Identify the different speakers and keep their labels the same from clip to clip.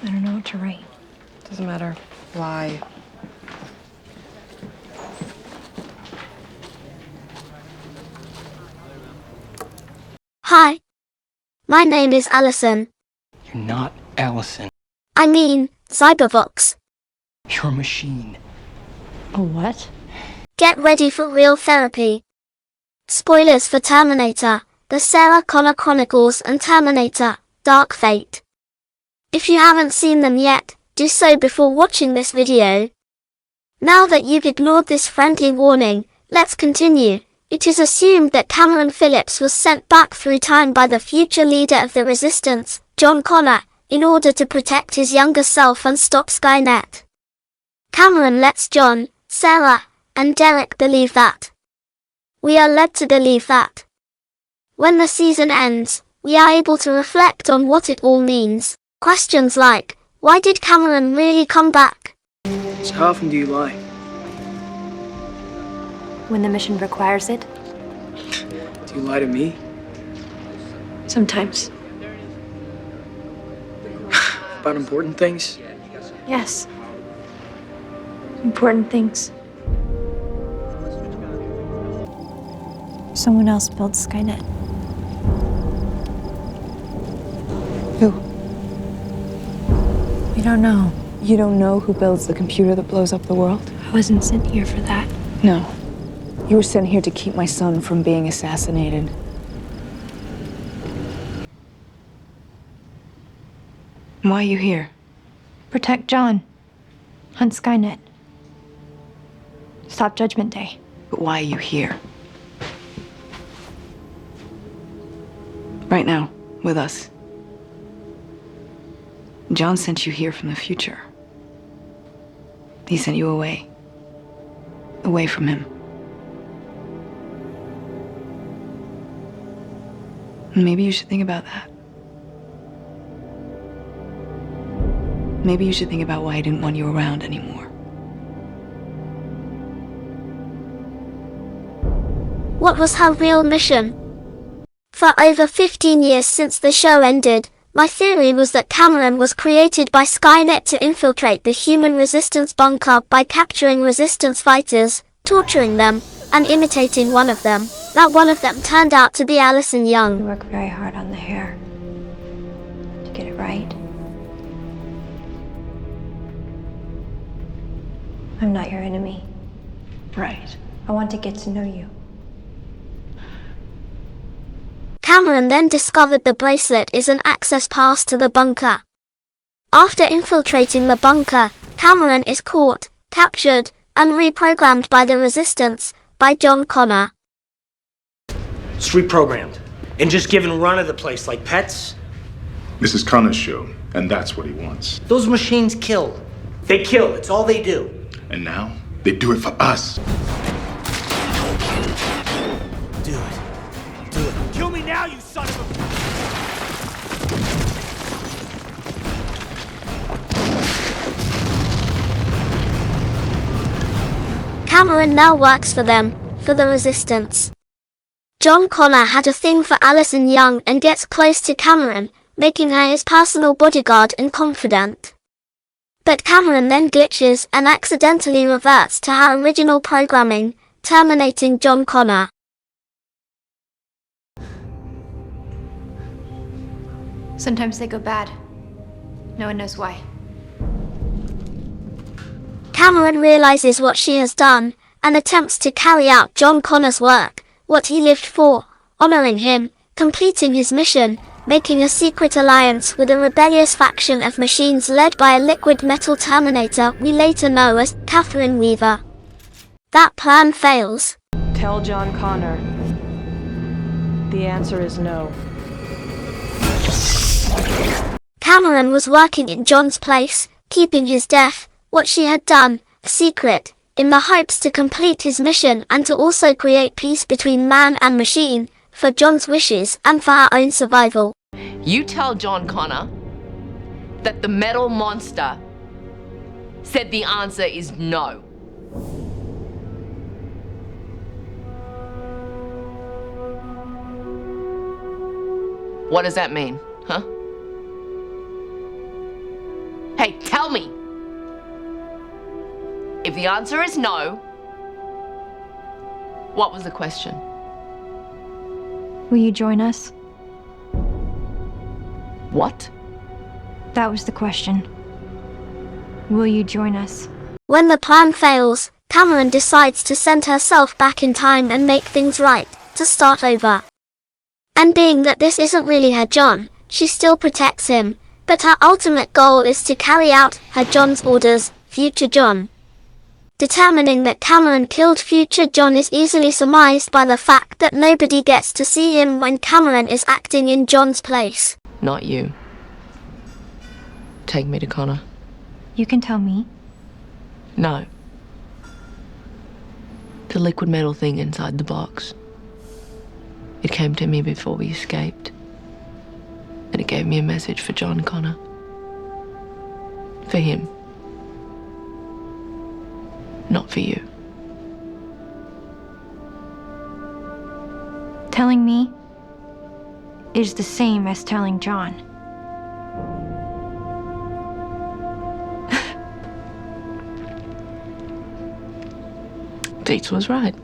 Speaker 1: I don't know what to write.
Speaker 2: Doesn't matter. Lie.
Speaker 3: Hi. My name is Allison.
Speaker 4: You're not Allison.
Speaker 3: I mean, Cybervox.
Speaker 4: You're a machine.
Speaker 1: A what?
Speaker 3: Get ready for real therapy. Spoilers for Terminator, the Sarah Connor Chronicles and Terminator, Dark Fate. If you haven't seen them yet, do so before watching this video. Now that you've ignored this friendly warning, let's continue. It is assumed that Cameron Phillips was sent back through time by the future leader of the Resistance, John Connor, in order to protect his younger self and stop Skynet. Cameron lets John, Sarah, and Derek believe that. We are led to believe that. When the season ends, we are able to reflect on what it all means. Questions like, why did Cameron really come back?
Speaker 5: So how often do you lie?
Speaker 1: When the mission requires it?
Speaker 5: Do you lie to me?
Speaker 1: Sometimes.
Speaker 5: About important things?
Speaker 1: Yes. Important things. Someone else built Skynet.
Speaker 2: Who?
Speaker 1: We don't know.
Speaker 2: You don't know who builds the computer that blows up the world?
Speaker 1: I wasn't sent here for that.
Speaker 2: No. You were sent here to keep my son from being assassinated. Why are you here?
Speaker 1: Protect John. Hunt Skynet. Stop Judgment Day.
Speaker 2: But why are you here? Right now, with us. John sent you here from the future. He sent you away. Away from him. Maybe you should think about that. Maybe you should think about why I didn't want you around anymore.
Speaker 3: What was her real mission? For over 15 years since the show ended, my theory was that Cameron was created by Skynet to infiltrate the human resistance bunker by capturing resistance fighters, torturing them, and imitating one of them. That one of them turned out to be Allison
Speaker 1: We
Speaker 3: Young.
Speaker 1: work very hard on the hair. To get it right. I'm not your enemy.
Speaker 2: Right.
Speaker 1: I want to get to know you.
Speaker 3: Cameron then discovered the bracelet is an access pass to the bunker. After infiltrating the bunker, Cameron is caught, captured, and reprogrammed by the Resistance, by John Connor.
Speaker 6: It's reprogrammed and just given run of the place like pets.
Speaker 7: This is Connor's show, and that's what he wants.
Speaker 6: Those machines kill. They kill. It's all they do.
Speaker 7: And now, they do it for us.
Speaker 6: Do it. Do it. Kill me now, you son of a...
Speaker 3: Cameron now works for them, for the Resistance. John Connor had a thing for Allison Young and gets close to Cameron, making her his personal bodyguard and confidant. But Cameron then glitches and accidentally reverts to her original programming, terminating John Connor.
Speaker 1: Sometimes they go bad. No one knows why.
Speaker 3: Cameron realizes what she has done, and attempts to carry out John Connor's work, what he lived for, honoring him, completing his mission, making a secret alliance with a rebellious faction of machines led by a liquid metal Terminator we later know as Catherine Weaver. That plan fails.
Speaker 8: Tell John Connor. The answer is no.
Speaker 3: Cameron was working in John's place, keeping his death, what she had done, secret, in the hopes to complete his mission and to also create peace between man and machine, for John's wishes and for her own survival.
Speaker 9: You tell John Connor that the metal monster said the answer is no. What does that mean, huh? Hey, tell me! If the answer is no, what was the question?
Speaker 1: Will you join us?
Speaker 9: What?
Speaker 1: That was the question. Will you join us?
Speaker 3: When the plan fails, Cameron decides to send herself back in time and make things right, to start over. And being that this isn't really her John, she still protects him, but her ultimate goal is to carry out her John's orders, future John. Determining that Cameron killed future John is easily surmised by the fact that nobody gets to see him when Cameron is acting in John's place.
Speaker 9: Not you. Take me to Connor.
Speaker 1: You can tell me.
Speaker 9: No. The liquid metal thing inside the box. It came to me before we escaped. And it gave me a message for John Connor. For him. Not for you.
Speaker 1: Telling me is the same as telling John.
Speaker 9: Dietz was right.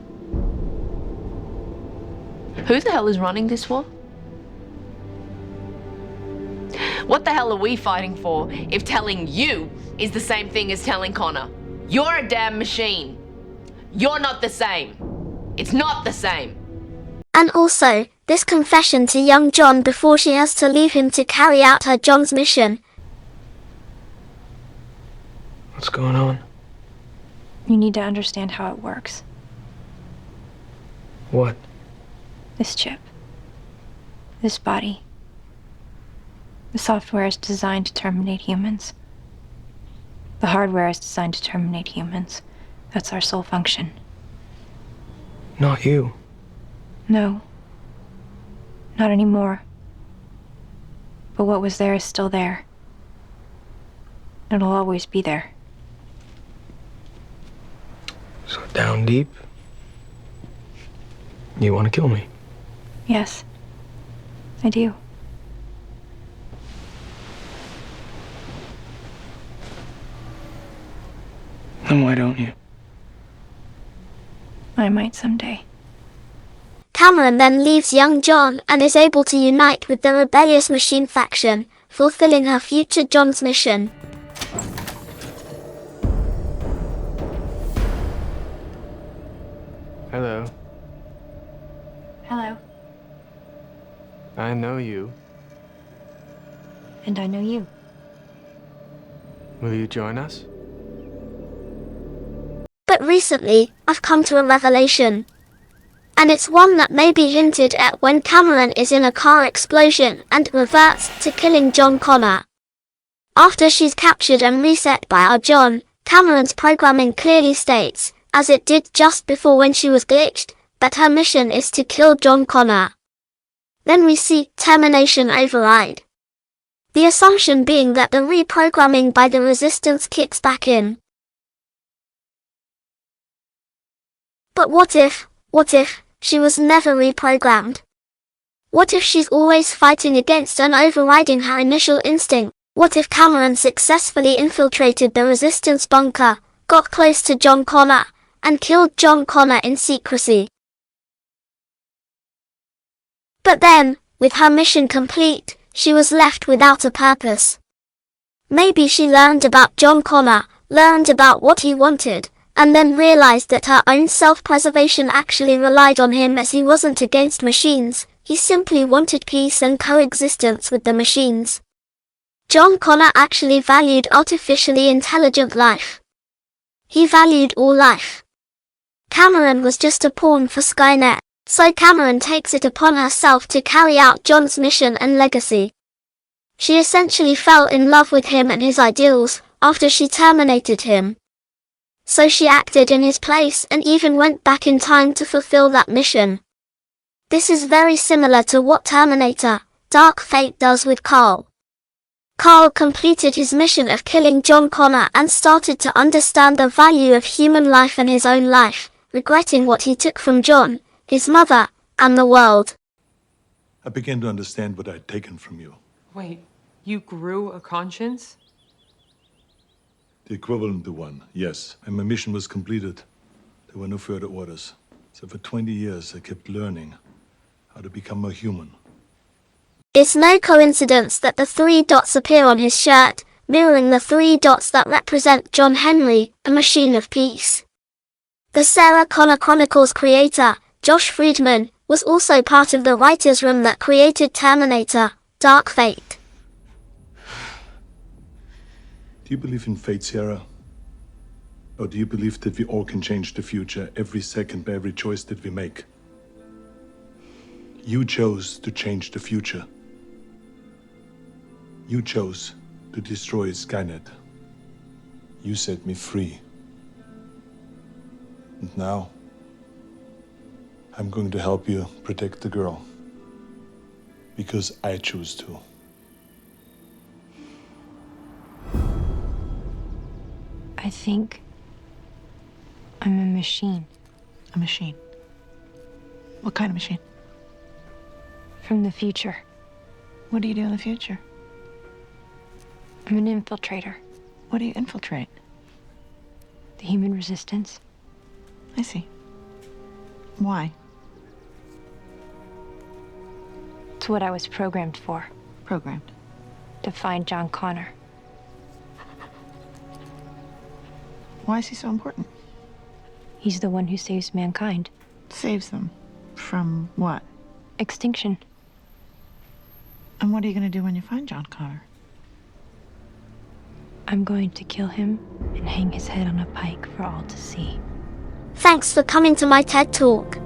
Speaker 9: Who the hell is running this war? What the hell are we fighting for if telling you is the same thing as telling Connor? You're a damn machine. You're not the same. It's not the same.
Speaker 3: And also, this confession to young John before she has to leave him to carry out her John's mission.
Speaker 5: What's going on?
Speaker 1: You need to understand how it works.
Speaker 5: What?
Speaker 1: This chip. This body. The software is designed to terminate humans. The hardware is designed to terminate humans. That's our sole function.
Speaker 5: Not you.
Speaker 1: No. Not anymore. But what was there is still there. It'll always be there.
Speaker 5: So down deep, you want to kill me?
Speaker 1: Yes. I do.
Speaker 5: Then why don't you?
Speaker 1: I might someday.
Speaker 3: Cameron then leaves young John and is able to unite with the rebellious machine faction, fulfilling her future John's mission.
Speaker 10: Hello.
Speaker 1: Hello.
Speaker 10: I know you.
Speaker 1: And I know you.
Speaker 10: Will you join us?
Speaker 3: But recently, I've come to a revelation. And it's one that may be hinted at when Cameron is in a car explosion and reverts to killing John Connor. After she's captured and reset by our John, Cameron's programming clearly states, as it did just before when she was glitched, that her mission is to kill John Connor. Then we see termination override. The assumption being that the reprogramming by the resistance kicks back in. But what if she was never reprogrammed? What if she's always fighting against and overriding her initial instinct? What if Cameron successfully infiltrated the resistance bunker, got close to John Connor, and killed John Connor in secrecy? But then, with her mission complete, she was left without a purpose. Maybe she learned about John Connor, learned about what he wanted, and then realized that her own self-preservation actually relied on him, as he wasn't against machines, he simply wanted peace and coexistence with the machines. John Connor actually valued artificially intelligent life. He valued all life. Cameron was just a pawn for Skynet, so Cameron takes it upon herself to carry out John's mission and legacy. She essentially fell in love with him and his ideals after she terminated him. So she acted in his place and even went back in time to fulfill that mission. This is very similar to what Terminator, Dark Fate does with Carl. Carl completed his mission of killing John Connor and started to understand the value of human life and his own life, regretting what he took from John, his mother, and the world.
Speaker 11: I began to understand what I'd taken from you.
Speaker 8: Wait, you grew a conscience?
Speaker 11: The equivalent to one, yes. And my mission was completed. There were no further orders. So for 20 years, I kept learning how to become a human.
Speaker 3: It's no coincidence that the 3 dots appear on his shirt, mirroring the 3 dots that represent John Henry, a machine of peace. The Sarah Connor Chronicles creator, Josh Friedman, was also part of the writer's room that created Terminator, Dark Fate.
Speaker 11: Do you believe in fate, Sarah? Or do you believe that we all can change the future every second by every choice that we make? You chose to change the future. You chose to destroy Skynet. You set me free. And now, I'm going to help you protect the girl. Because I choose to.
Speaker 1: I think I'm a machine.
Speaker 12: A machine? What kind of machine?
Speaker 1: From the future.
Speaker 12: What do you do in the future?
Speaker 1: I'm an infiltrator.
Speaker 12: What do you infiltrate?
Speaker 1: The human resistance.
Speaker 12: I see. Why?
Speaker 1: It's what I was programmed for.
Speaker 12: Programmed?
Speaker 1: To find John Connor.
Speaker 12: Why is he so important?
Speaker 1: He's the one who saves mankind.
Speaker 12: Saves them? From what?
Speaker 1: Extinction.
Speaker 12: And what are you going to do when you find John Connor?
Speaker 1: I'm going to kill him and hang his head on a pike for all to see.
Speaker 3: Thanks for coming to my TED Talk.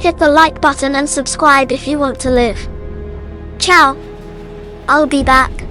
Speaker 3: Hit the like button and subscribe if you want to live. Ciao. I'll be back.